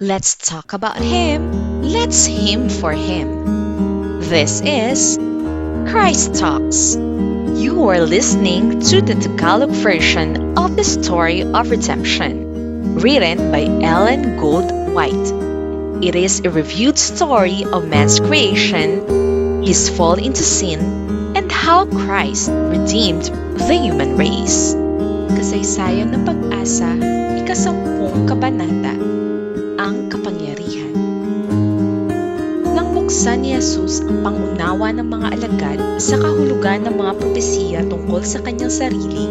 Let's talk about Him. Let's hymn for Him. This is Christ Talks. You are listening to the Tagalog version of the story of redemption, written by Ellen Gould White. It is a reviewed story of man's creation, his fall into sin, and how Christ redeemed the human race. Kasaysayan ng Pag-asa, ika-10 kabanata, ang kapangyarihan. Nang buksan ni Jesus ang pangunawa ng mga alagad sa kahulugan ng mga propesiya tungkol sa kanyang sarili,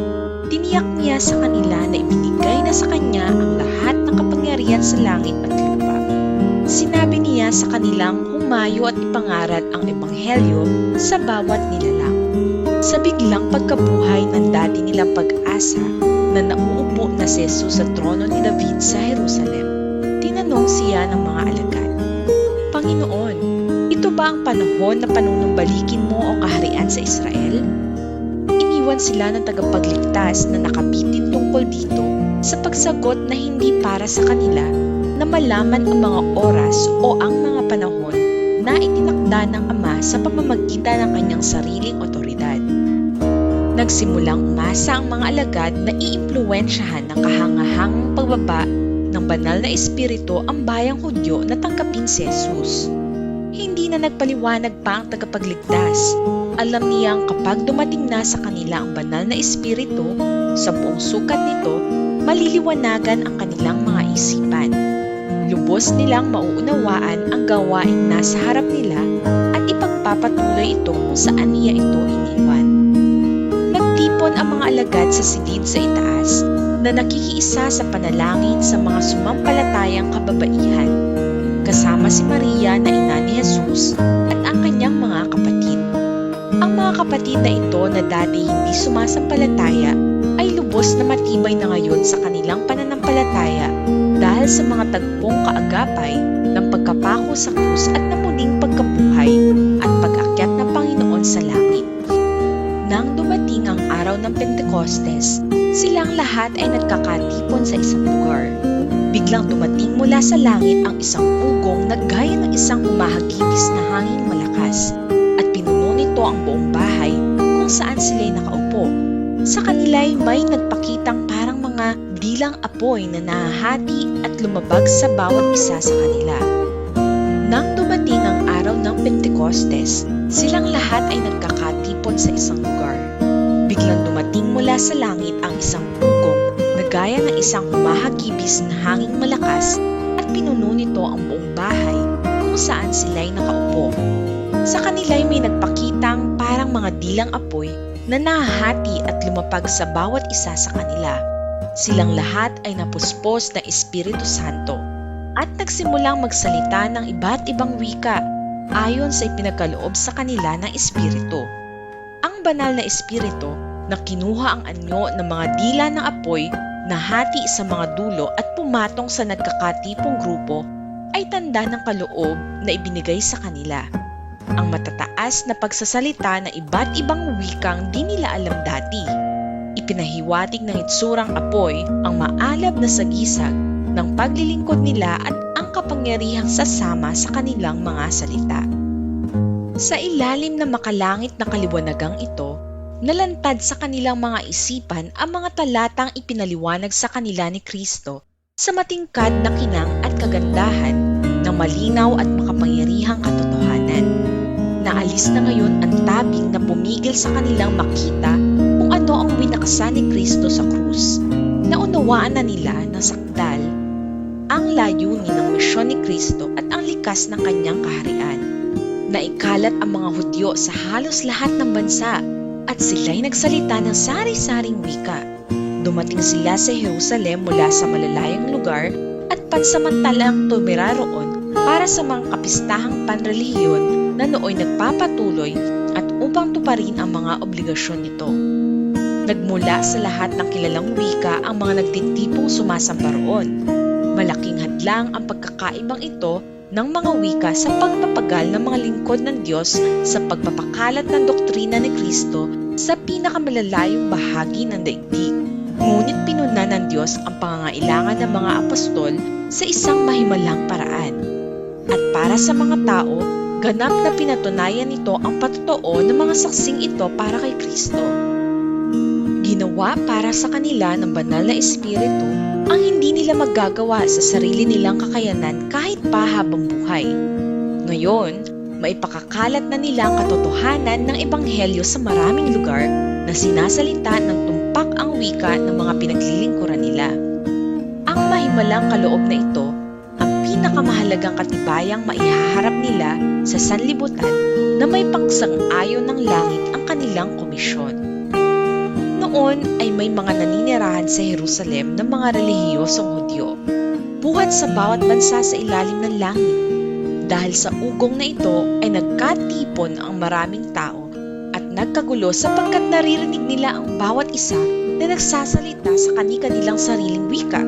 tiniyak niya sa kanila na ibinigay na sa kanya ang lahat ng kapangyarihan sa langit at lupa. Sinabi niya sa kanilang humayo at ipangaral ang ebanghelyo sa bawat nilalang. Sa biglang pagkabuhay ng dati nilang pag-asa na nauupo na si Jesus sa trono ni David sa Jerusalem, tinanong siya ng mga alagad, Panginoon, ito ba ang panahon na panunumbalikin mo o kaharian sa Israel? Iniwan sila ng tagapagligtas na nakabitin tungkol dito sa pagsagot na hindi para sa kanila na malaman ang mga oras o ang mga panahon na itinakda ng Ama sa pamamagitan ng kanyang sariling otoridad. Nagsimulang umasa ang mga alagad na iimpluwensyahan ng kahangahangang pagbaba ng banal na espiritu ang bayang Hudyo na tanggapin si Jesus. Hindi na nagpaliwanag pa ang tagapagligtas. Alam niyang kapag dumating na sa kanila ang banal na espiritu, sa buong sukat nito, maliliwanagan ang kanilang mga isipan. Lubos nilang mauunawaan ang gawaing nasa harap nila at ipagpapatuloy ito kung saan niya ito iniwan. Nagtipon ang mga alagad sa silid sa itaas na nakikiisa sa panalangin sa mga sumampalatayang kababaihan, kasama si Maria na ina ni Jesus at ang kanyang mga kapatid. Ang mga kapatid na ito na dati hindi sumasampalataya ay lubos na matibay na ngayon sa kanilang pananampalataya dahil sa mga tagpong kaagapay ng pagkapako sa krus at na muling pagkabuhay at pag-akyat ng Panginoon sa langit. Nang dumating ang araw ng Pentecostes, silang lahat ay nagkakatipon sa isang lugar. Biglang dumating mula sa langit ang isang ugong na gaya ng isang humahagipis na hanging malakas at pinuno nito ang buong bahay kung saan sila'y nakaupo. Sa kanila'y may nagpakitang parang mga dilang apoy na nahahati at lumabag sa bawat isa sa kanila. Nang dumating ang araw ng Pentecostes, silang lahat ay nagkakatipon sa isang lugar. Biglang dumating mula sa langit ang isang ugong na gaya ng isang humahagibis na hanging malakas at pinuno nito ang buong bahay kung saan sila'y nakaupo. Sa kanila'y may nagpakitang parang mga dilang apoy na nahahati at lumapag sa bawat isa sa kanila. Silang lahat ay napuspos ng Espiritu Santo at nagsimulang magsalita ng iba't ibang wika ayon sa ipinagkaloob sa kanila ng Espiritu. Ang banal na Espiritu na kinuha ang anyo ng mga dila ng apoy na hati sa mga dulo at pumatong sa nagkakatipong grupo ay tanda ng kaloob na ibinigay sa kanila. Ang matataas na pagsasalita ng iba't ibang wikang di nila alam dati. Ipinahiwatig ng itsurang apoy ang maalab na sagisag ng paglilingkod nila at ang kapangyarihang sasama sa kanilang mga salita. Sa ilalim ng makalangit na kaliwanagang ito, nalantad sa kanilang mga isipan ang mga talatang ipinaliwanag sa kanila ni Kristo sa matingkad na kinang at kagandahan ng malinaw at makapangyarihang katotohanan. Naalis na ngayon ang tabing na pumigil sa kanilang makita kung ano ang winakasan ni Kristo sa krus. Naunawaan na nila ng sakdal ang layunin ng misyon ni Kristo at ang likas ng kanyang kaharian. Naikalat ang mga Hudyo sa halos lahat ng bansa at sila'y nagsalita ng sari-saring wika. Dumating sila sa Jerusalem mula sa malalayang lugar at pansamantalang tumira roon para sa mga kapistahang panrelihiyon na nooy nagpapatuloy at upang tuparin ang mga obligasyon nito. Nagmula sa lahat ng kilalang wika ang mga nagtitipong sumasamba roon. Malaking hadlang ang pagkakaibang ito ng mga wika sa pagpapagal ng mga lingkod ng Diyos sa pagpapakalat ng doktrina ni Kristo sa pinakamalalayong bahagi ng daigdig. Ngunit pinuna ng Diyos ang pangangailangan ng mga apostol sa isang mahimalang paraan. At para sa mga tao, ganap na pinatunayan nito ang patotoo ng mga saksing ito para kay Kristo. Ginawa para sa kanila ng banal na Espiritu ang hindi nila magagawa sa sarili nilang kakayanan kahit pa habang buhay. Ngayon, maipakakalat na nila ang katotohanan ng Ebanghelyo sa maraming lugar na sinasalita ng tumpak ang wika ng mga pinaglilingkuran nila. Ang mahimalang kaloob na ito ang pinakamahalagang katibayang maihaharap nila sa sanlibutan na may pangsang-ayon ng langit ang kanilang komisyon. Noon ay may mga naninirahan sa Jerusalem ng mga relihiyosong Hudyo, buhat sa bawat bansa sa ilalim ng langit. Dahil sa ugong na ito ay nagkatipon ang maraming tao at nagkagulo sapagkat naririnig nila ang bawat isa na nagsasalita sa kani-kanilang sariling wika.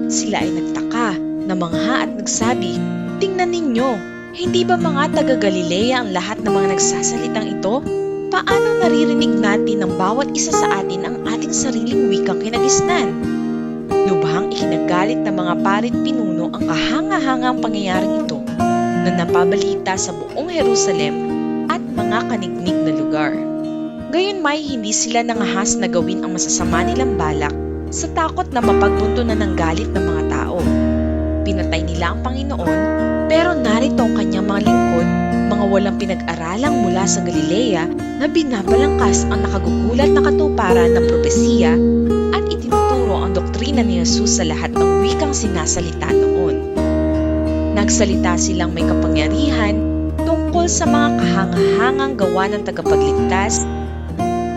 Sila ay nagtaka, namangha at nagsabi, "Tingnan ninyo, hindi ba mga taga-Galilea ang lahat ng mga nagsasalitang ito? Paano naririnig natin ng bawat isa sa atin ang ating sariling wikang kinagisnan?" Lubhang ikinagalit ng mga parit pinuno ang kahanga-hangang pangyayaring ito na napabalita sa buong Jerusalem at mga kanignig na lugar. Gayunmay hindi sila nangahas na gawin ang masasama nilang balak sa takot na mapagbuntunan ng galit ng mga tao. Pinatay nila ang Panginoon, pero narito ang kanyang mga lingkod, mga walang pinag-aralang mula sa Galilea na binabalangkas ang nakagugulat na katuparan ng propesiya at itinuturo ang doktrina ni Jesus sa lahat ng wikang sinasalita noon. Nagsalita silang may kapangyarihan tungkol sa mga kahangahangang gawa ng tagapagligtas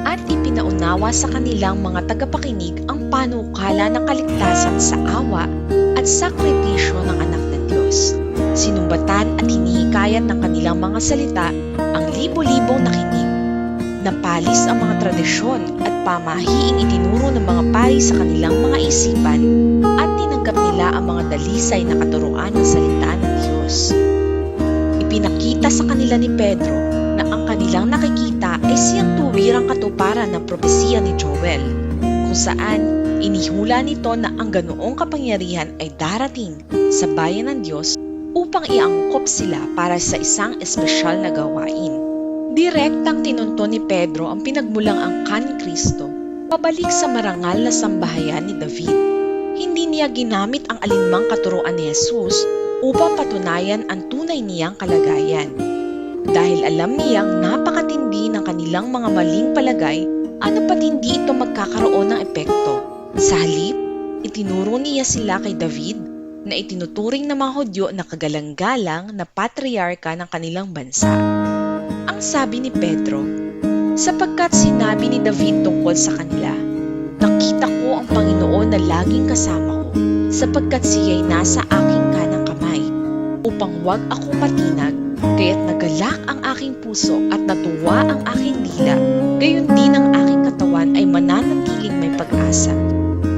at ipinaunawa sa kanilang mga tagapakinig ang panukala ng kaligtasan sa awa at sakripisyo ng anak ng Diyos. Sinumbatan at hinihikayat ng kanilang mga salita ang libo-libong nakinig. Napalis ang mga tradisyon at pamahiing itinuro ng mga pari sa kanilang mga isipan at tinanggap nila ang mga dalisay na katuruan ng salita ng Diyos. Ipinakita sa kanila ni Pedro na ang kanilang nakikita ay siyang tuwirang katuparan ng propesiya ni Joel, kung saan inihula nito na ang ganoong kapangyarihan ay darating sa bayan ng Diyos upang iangkop sila para sa isang espesyal na gawain. Direktang tinunto ni Pedro ang pinagmulang angkan ni Kristo pabalik sa marangal na sambahayan ni David. Hindi niya ginamit ang alinmang katuruan ni Jesus upang patunayan ang tunay niyang kalagayan. Dahil alam niyang napakatindi ng kanilang mga maling palagay, ano pat hindi ito magkakaroon ng epekto. Sa halip, itinuro niya sila kay David na itinuturing ng mga Hudyo na kagalang-galang na patriarka ng kanilang bansa. Ang sabi ni Pedro, sapagkat sinabi ni David tungkol sa kanila, "Nakita ko ang Panginoon na laging kasama ko, sapagkat siya'y nasa aking kanang kamay, upang wag ako matinag, kaya't nagalak ang aking puso at natuwa ang aking dila, gayon din ang aking katawan ay mananatiling may pag-asa.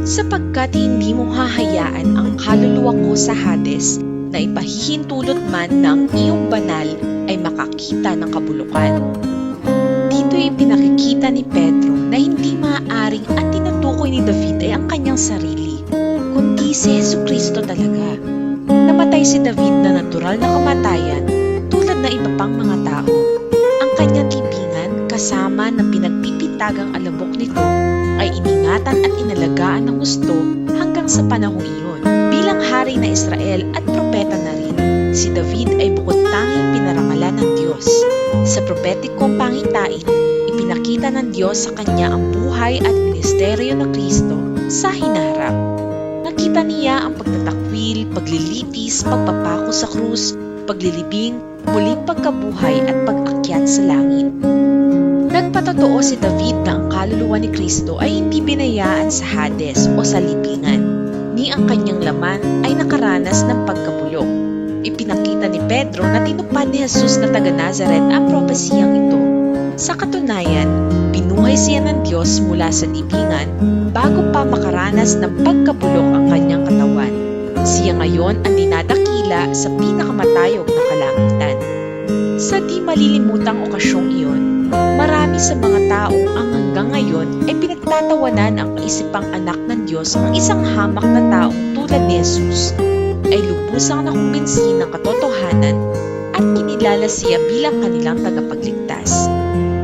Sapagkat hindi mo hahayaan ang kaluluwa ko sa Hades na ipahihintulot man ng iyong banal ay makakita ng kabulukan." Dito'y pinakikita ni Pedro na hindi maaaring at tinutukoy ni David ay ang kanyang sarili, kundi si Jesucristo talaga. Namatay si David na natural na kamatayan tulad na iba pang mga tao. Ang kanyang libingan kasama ng pinagpipitagang alabok nito ay iningatan at inalagaan ng gusto hanggang sa panahong iyon. Bilang hari na Israel at propeta na rin, si David ay bukod tanging pinarangalan ng Diyos. Sa propetikong pangitain, ipinakita ng Diyos sa kanya ang buhay at ministeryo ng Kristo sa hinaharap. Nakita niya ang pagtatakwil, paglilitis, pagpapako sa krus, paglilibing, muling pagkabuhay at pag-akyat sa langit. Nagpatotoo si David na ang kaluluwa ni Kristo ay hindi binayaan sa Hades o sa libingan, ni ang kanyang laman ay nakaranas ng pagkabulok. Ipinakita ni Pedro na tinupad ni Jesus na taga Nazaret ang propesiyang ito. Sa katunayan, binuhay siya ng Diyos mula sa libingan bago pa makaranas ng pagkabulok ang kanyang katawan. Siya ngayon ang dinadakila sa pinakamatayog na kalangitan. Sa di malilimutang okasyong iyon, marami sa mga tao ang hanggang ngayon ay pinagtatawanan ang kaisipang anak ng Diyos ang isang hamak na taong tulad ni Jesus. ay lubusang nakumbinsi ng katotohanan at kinilala siya bilang kanilang tagapagligtas.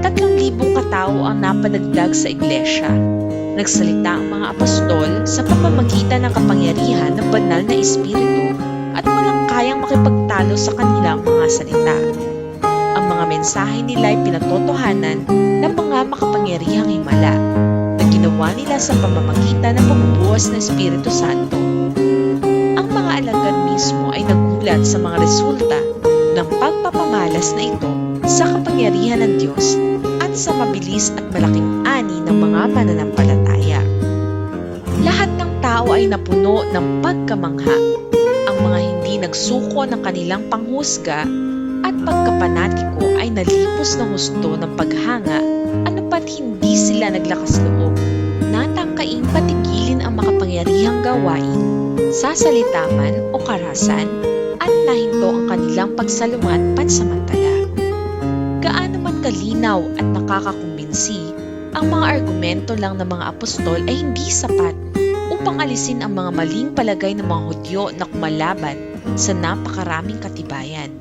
3,000 katao ang napadagdag sa iglesia. Nagsalita ang mga apostol sa pamamagitan ng kapangyarihan ng banal na espiritu at walang kayang makipagtalo sa kanilang mga salita. Ang mga mensahe nila ay pinatotohanan ng mga makapangyarihang himala na ginawa nila sa pamamagitan ng pagbubuhos ng Espiritu Santo. Ang mga alagad mismo ay nagulat sa mga resulta ng pagpapamalas na ito sa kapangyarihan ng Diyos at sa mabilis at malaking ani ng mga mananampalataya. Lahat ng tao ay napuno ng pagkamangha. Ang mga hindi nagsuko ng kanilang panghusga at pagkapanatiko ay nalipos ng husto ng paghanga anupat hindi sila naglakas loob. Natangkaing patigilin ang makapangyarihang gawain sa salita man o karasan at nahinto ang kanilang pagsalungat pansamantala. Gaano man kalinaw at nakakakumbinsi, ang mga argumento lang ng mga apostol ay hindi sapat upang alisin ang mga maling palagay ng mga Hudyo na kumalaban sa napakaraming katibayan.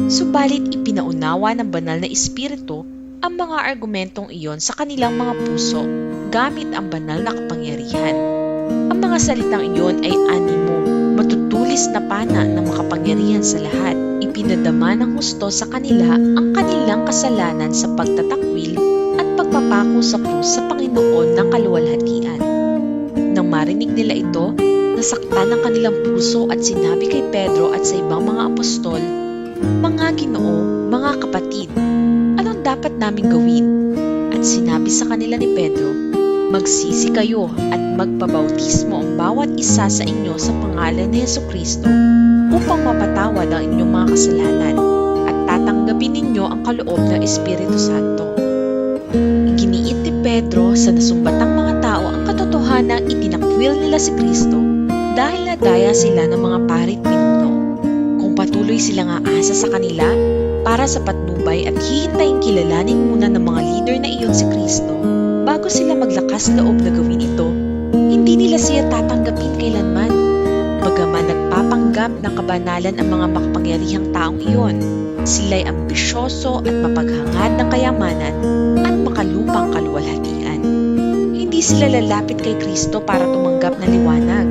Subalit ipinaunawa ng banal na espiritu ang mga argumentong iyon sa kanilang mga puso gamit ang banal na kapangyarihan. Ang mga salitang iyon ay animo, matutulis na pana ng makapangyarihan sa lahat. Ipinadama ng husto sa kanila ang kanilang kasalanan sa pagtatakwil at pagpapako sa krus sa Panginoon ng kaluwalhatian. Nang marinig nila ito, nasaktan ang kanilang puso at sinabi kay Pedro at sa ibang mga apostol, "Mga Ginoo, mga kapatid, anong dapat naming gawin?" At sinabi sa kanila ni Pedro, "Magsisi kayo at magpabautismo ang bawat isa sa inyo sa pangalan ni Jesucristo upang mapatawad ang inyong mga kasalanan at tatanggapin ninyo ang kaloob ng Espiritu Santo." Iginiit ni Pedro sa nasumbatang mga tao ang katotohanang itinakwil nila si Kristo dahil nadaya sila ng mga parit pinuno. Kung patuloy silang aasa sa kanila para sa patnubay at hihintayin kilalanin muna ng mga leader na iyon si Kristo bago sila maglakas loob na gawin ito, hindi nila siya tatanggapin kailanman. Bagaman nagpapanggap ng kabanalan ang mga makapangyarihang taong iyon, sila'y ambisyoso at mapaghangad ng kayamanan at makalupang kaluwalhatian. Hindi sila lalapit kay Kristo para tumanggap ng liwanag.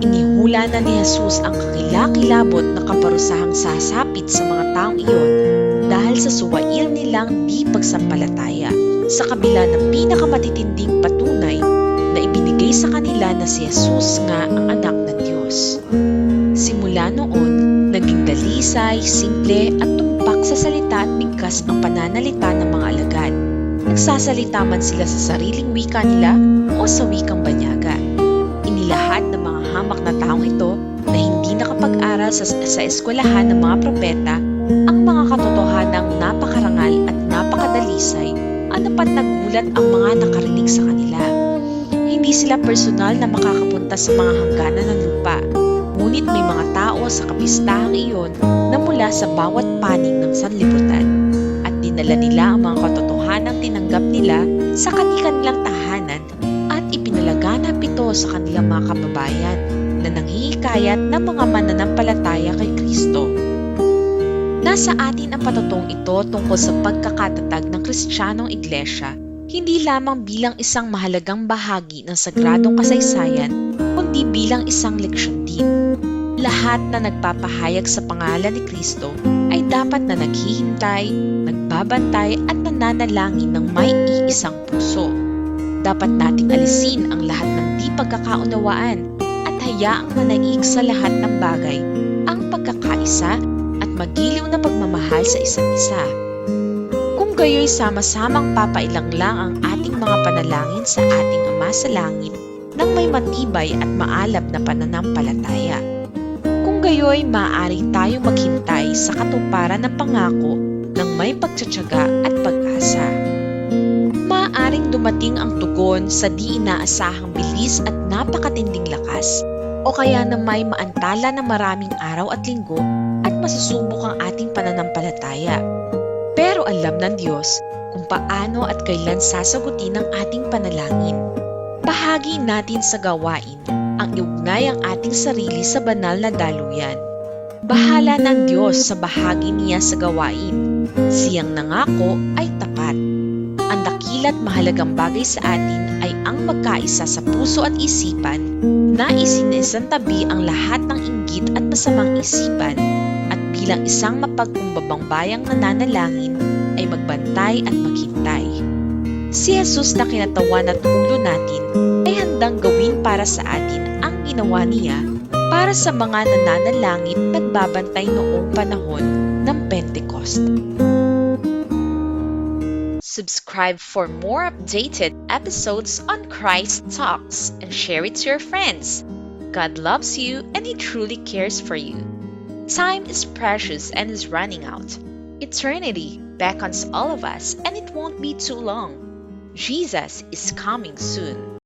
Inihula na ni Jesus ang kakilakilabot na kaparusahang sasapit sa mga taong iyon dahil sa suwail nilang di pagsampalataya sa kabila ng pinakamatitinding patunay na ibinigay sa kanila na si Jesus nga ang anak ng Diyos. Simula noon, naging dalisay, simple at tumpak sa salita at bigkas ang pananalita ng mga alagad. Nagsasalita man sila sa sariling wika nila o sa wikang banyaga. Inilahad ng mga hamak na taong ito na hindi nakapag-aral sa eskwelahan ng mga propeta ang mga katotohanang napakarangal at napakadalisay anupat nagulat ang mga nakarinig sa kanila. Hindi sila personal na makakapunta sa mga hangganan ng lupa, ngunit may mga tao sa kapistahang iyon na mula sa bawat panig ng sanlibutan at dinala nila ang mga katotohanang tinanggap nila sa kanilang tahanan at ipinalaganap ito sa kanilang mga kababayan na nanghihikayat ng mga mananampalataya kay Kristo. Nasa atin ang patatong ito tungkol sa pagkakatatag ng Kristiyanong Iglesia, hindi lamang bilang isang mahalagang bahagi ng sagradong kasaysayan, kundi bilang isang leksyon din. Lahat na nagpapahayag sa pangalan ni Kristo ay dapat na naghihintay, nagbabantay at nananalangin ng may iisang puso. Dapat nating alisin ang lahat ng di pagkakaunawaan at hayaang nanaig sa lahat ng bagay ang pagkakaisa at magiliw na pagmamahal sa isa't isa. Kung gayo'y sama-samang papailang lang ang ating mga panalangin sa ating Ama sa Langit nang may matibay at maalab na pananampalataya. Kung gayo'y maaari tayong maghintay sa katuparan ng pangako ng may pagtsatsaga at pag-asa. Maaaring dumating ang tugon sa di inaasahang bilis at napakatinding lakas, o kaya na may maantala na maraming araw at linggo at masusubok ang ating pananampalataya. Pero alam ng Diyos kung paano at kailan sasagutin ang ating panalangin. Bahagi natin sa gawain ang iugnay ang ating sarili sa banal na daluyan. Bahala ng Diyos sa bahagi niya sa gawain. Siyang nangako ay tapat. Ang dakila't mahalagang bagay sa atin ay ang magkaisa sa puso at isipan na isinisantabi ang lahat ng inggit at masamang isipan at bilang isang mapagkumbabang bayang nananalangin ay magbantay at maghintay. Si Jesus na kinatawan at ulo natin ay handang gawin para sa atin ang ginawa niya para sa mga nananalangit nagbabantay noong panahon ng Pentecost. Subscribe for more updated episodes on Christ Talks and share it to your friends. God loves you and He truly cares for you. Time is precious and is running out. Eternity beckons all of us and it won't be too long. Jesus is coming soon.